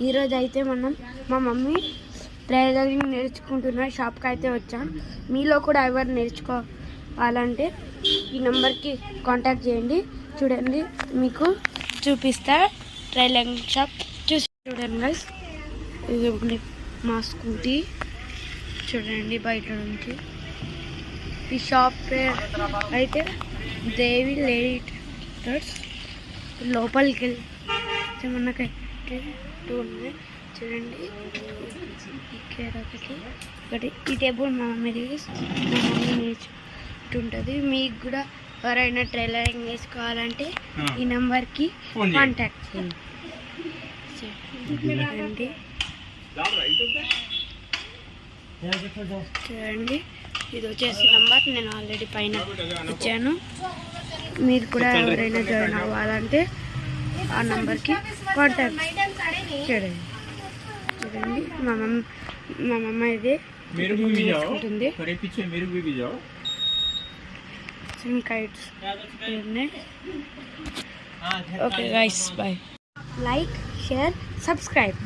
ఈరోజు అయితే మనం మా మమ్మీ టైలరింగ్ నేర్చుకుంటున్న షాప్కి అయితే వచ్చాం. మీలో కూడా ఎవరు నేర్చుకోవాలంటే ఈ నెంబర్కి కాంటాక్ట్ చేయండి. చూడండి, మీకు చూపిస్తా టైలరింగ్ షాప్. చూడండి గైస్, ఇది మా స్కూటీ. చూడండి బయట నుంచి. ఈ షాప్ పేరు అయితే దేవి లేడీ టైలర్స్. లోపలికి వెళ్ళి మనకైతే ఉన్నాయి. చూడండి, ఒకటి ఈ టేబుల్ మా మమ్మీ నేర్చుకుంటుంది. మీకు కూడా ఎవరైనా టైలరింగ్ నేర్చుకోవాలంటే ఈ నెంబర్కి కాంటాక్ట్ చేయండి. చూడండి, ఇది వచ్చేసి నెంబర్ నేను ఆల్రెడీ పైన ఇచ్చాను. మీరు కూడా ఎవరైనా జాయిన్ అవ్వాలంటే ఆ నెంబర్కి కాంటాక్ట్ చేయండి. చూడండి, మా మమ్మ ఇది ఉంటుంది. Kites. Okay guys, bye. Like, share, subscribe.